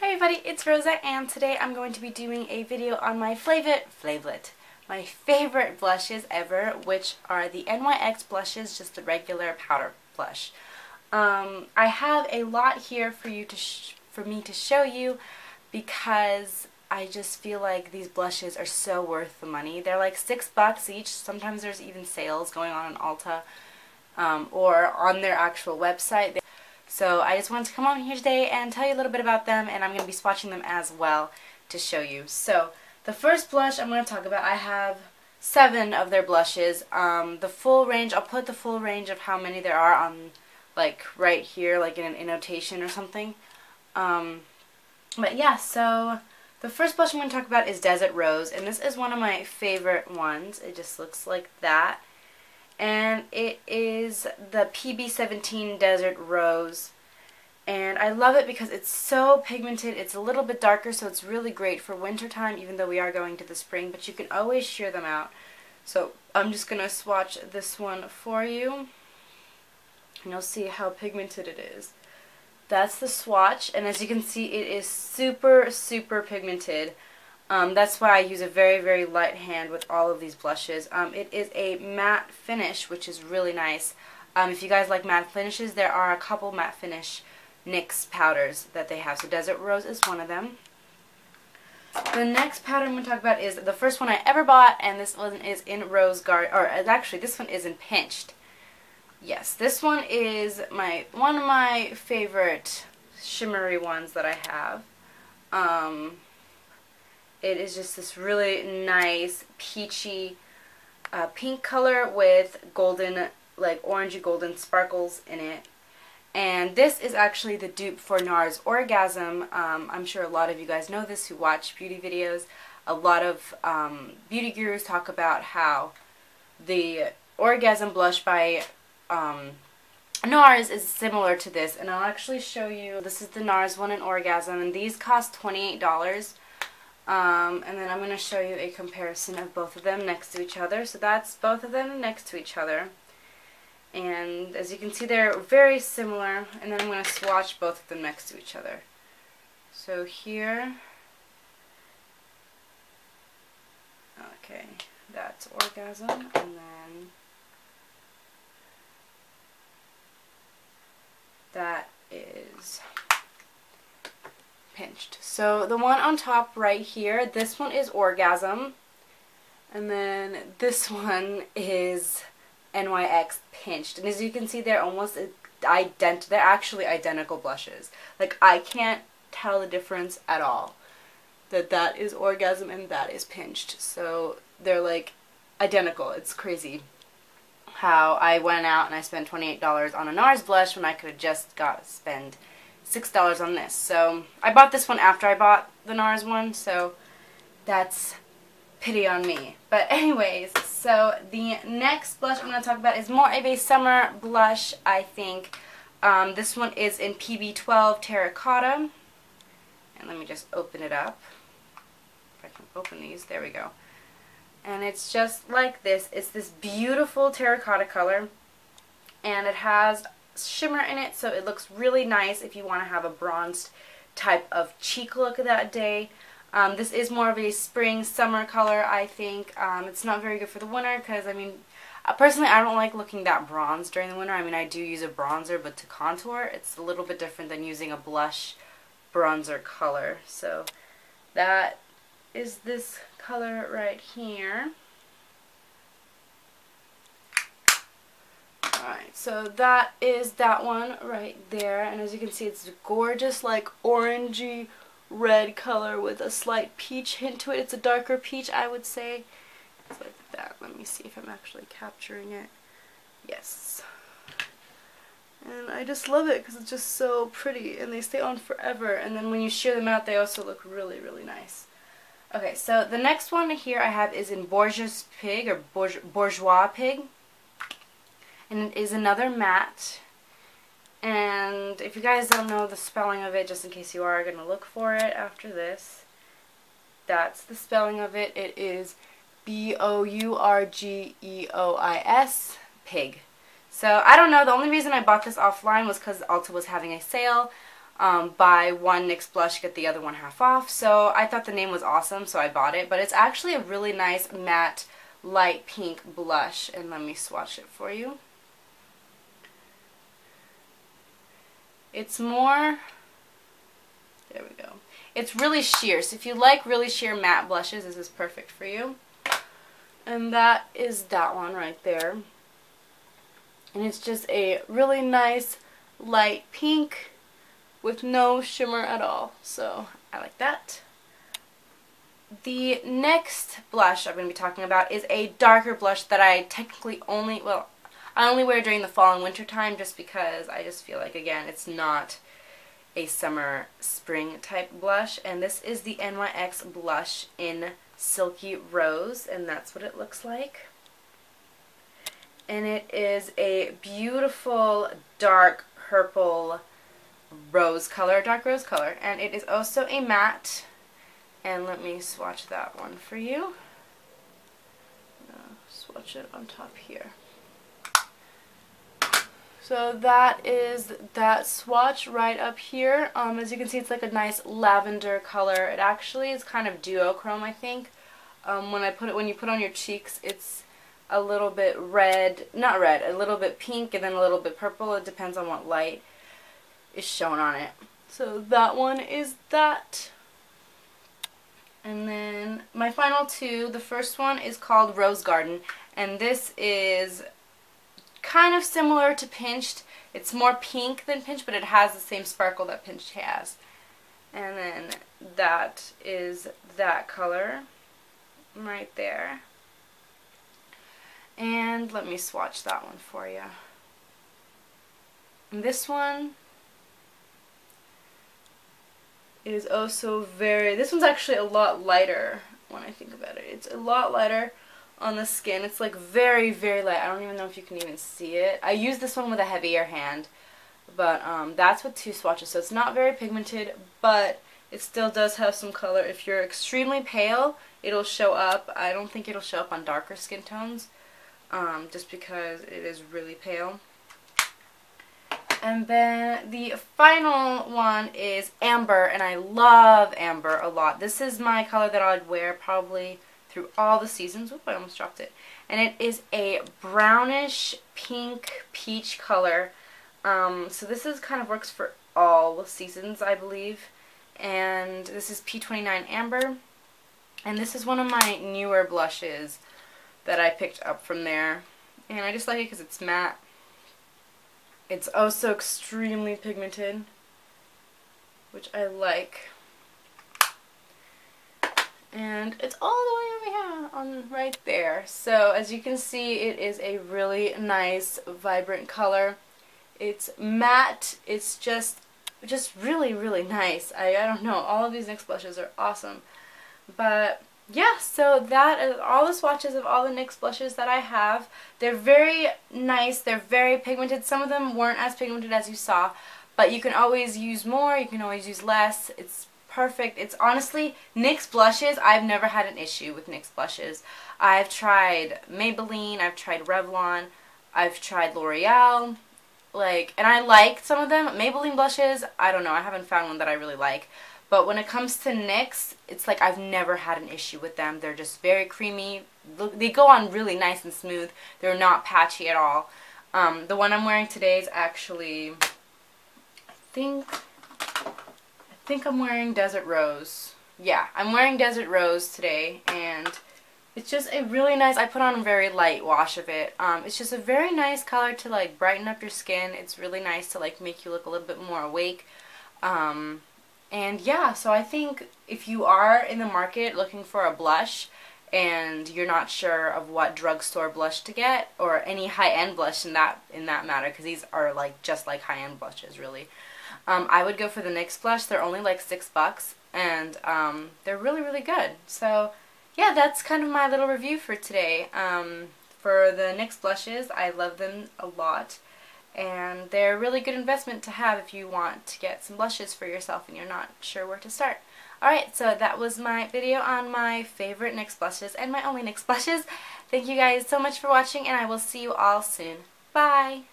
Hi everybody, it's Rosa, and today I'm going to be doing a video on my my favorite blushes ever, which are the NYX blushes, just the regular powder blush. I have a lot here for me to show you because I just feel like these blushes are so worth the money. They're like $6 each. Sometimes there's even sales going on Ulta or on their actual website. So I just wanted to come on here today and tell you a little bit about them, and I'm going to be swatching them as well to show you. So the first blush I'm going to talk about, I have 7 of their blushes. The full range, I'll put the full range of how many there are on like right here, like in an annotation or something. But yeah, so the first blush I'm going to talk about is Desert Rose, and this is one of my favorite ones. It just looks like that. And it is the PB17 Desert Rose, and I love it because it's so pigmented. It's a little bit darker, so it's really great for wintertime, even though we are going to the spring, but you can always sheer them out. So I'm just going to swatch this one for you, and you'll see how pigmented it is. That's the swatch, and as you can see, it is super, super pigmented. That's why I use a very, very light hand with all of these blushes. It is a matte finish, which is really nice. If you guys like matte finishes, there are a couple matte finish NYX powders that they have. So Desert Rose is one of them. The next powder I'm going to talk about is the first one I ever bought, and this one is in Rose Garden, or actually this one is in Pinched. Yes, this one is one of my favorite shimmery ones that I have. It is just this really nice peachy pink color with golden, like orangey golden sparkles in it. And this is actually the dupe for NARS Orgasm. I'm sure a lot of you guys know this who watch beauty videos. A lot of beauty gurus talk about how the Orgasm blush by NARS is similar to this. And I'll actually show you. This is the NARS one in Orgasm, and these cost $28. And then I'm going to show you a comparison of both of them next to each other. So that's both of them next to each other. And as you can see, they're very similar. And then I'm going to swatch both of them next to each other. So here, okay, that's Orgasm. And then that is Pinched. So the one on top right here, this one is Orgasm, and then this one is NYX Pinched. And as you can see, they're almost they're actually identical blushes. Like, I can't tell the difference at all. That is Orgasm and that is Pinched. So they're like identical. It's crazy how I went out and I spent $28 on a NARS blush when I could have just spend $6 on this. So I bought this one after I bought the NARS one, so that's pity on me. But anyways, so the next blush I'm going to talk about is more of a summer blush, I think. This one is in PB12 Terracotta. And let me just open it up. If I can open these, there we go. And it's just like this. It's this beautiful terracotta color, and it has shimmer in it, so it looks really nice if you want to have a bronzed type of cheek look that day. This is more of a spring summer color, I think. It's not very good for the winter because, I mean, personally I don't like looking that bronzed during the winter. I mean, I do use a bronzer, but to contour it's a little bit different than using a blush bronzer color. So that is this color right here. Alright, so that is that one right there, and as you can see, it's gorgeous, like orangey red color with a slight peach hint to it. It's a darker peach, I would say. It's like that. Let me see if I'm actually capturing it. Yes. And I just love it because it's just so pretty, and they stay on forever, and then when you sheer them out, they also look really, really nice. Okay, so the next one here I have is in Bourgeois Pig, or Bourgeois Pig. And it is another matte. And if you guys don't know the spelling of it, just in case you are going to look for it after this, that's the spelling of it. It is B-O-U-R-G-E-O-I-S, Pig. So I don't know, the only reason I bought this offline was because Ulta was having a sale. buy one NYX blush, get the other one half off. So I thought the name was awesome, so I bought it. But it's actually a really nice matte light pink blush. And let me swatch it for you. It's more, there we go. It's really sheer. So if you like really sheer matte blushes, this is perfect for you. And that is that one right there. And it's just a really nice light pink with no shimmer at all. So I like that. The next blush I'm going to be talking about is a darker blush that I technically only, well, I only wear during the fall and winter time just because I just feel like, again, it's not a summer spring type blush. And this is the NYX blush in Silky Rose, and that's what it looks like. And it is a beautiful dark purple rose color, dark rose color, and it is also a matte. And let me swatch that one for you. Swatch it on top here. So that is that swatch right up here. As you can see, it's like a nice lavender color. It actually is kind of duochrome, I think. When you put on your cheeks, it's a little bit red, not red, a little bit pink and then a little bit purple. It depends on what light is shown on it. So that one is that. And then my final two, the first one is called Rose Garden, and this is kind of similar to Pinched. It's more pink than Pinched, but it has the same sparkle that Pinched has. And then that is that color right there. And let me swatch that one for you. And this one is also this one's actually a lot lighter when I think about it. It's a lot lighter on the skin. It's like very, very light. I don't even know if you can even see it. I use this one with a heavier hand, but that's with two swatches, so it's not very pigmented, but it still does have some color. If you're extremely pale, it'll show up. I don't think it'll show up on darker skin tones, just because it is really pale. And then the final one is Amber, and I love Amber a lot. This is my color that I'd wear probably through all the seasons. Oop, I almost dropped it. And it is a brownish pink peach color. So this is kind of works for all seasons, I believe. And this is P29 Amber. And this is one of my newer blushes that I picked up from there. And I just like it because it's matte. It's also extremely pigmented, which I like. And it's all the way over here on right there. So as you can see, it is a really nice, vibrant color. It's matte. It's just really, really nice. I don't know. All of these NYX blushes are awesome. But yeah, so that is all the swatches of all the NYX blushes that I have. They're very nice. They're very pigmented. Some of them weren't as pigmented as you saw, but you can always use more. You can always use less. It's perfect. It's honestly, NYX blushes, I've never had an issue with NYX blushes. I've tried Maybelline, I've tried Revlon, I've tried L'Oreal, and I like some of them. Maybelline blushes, I don't know, I haven't found one that I really like. But when it comes to NYX, it's like I've never had an issue with them. They're just very creamy. They go on really nice and smooth. They're not patchy at all. The one I'm wearing today is actually, I think I'm wearing Desert Rose. Yeah, I'm wearing Desert Rose today, and it's just a really nice, I put on a very light wash of it. It's just a very nice color to like brighten up your skin. It's really nice to like make you look a little bit more awake. And yeah, so I think if you are in the market looking for a blush and you're not sure of what drugstore blush to get, or any high-end blush in that matter, because these are like just like high-end blushes really, I would go for the NYX blush. They're only like $6, and they're really, really good. So yeah, that's kind of my little review for today. For the NYX blushes, I love them a lot. And they're a really good investment to have if you want to get some blushes for yourself and you're not sure where to start. Alright, so that was my video on my favorite NYX blushes and my only NYX blushes. Thank you guys so much for watching, and I will see you all soon. Bye!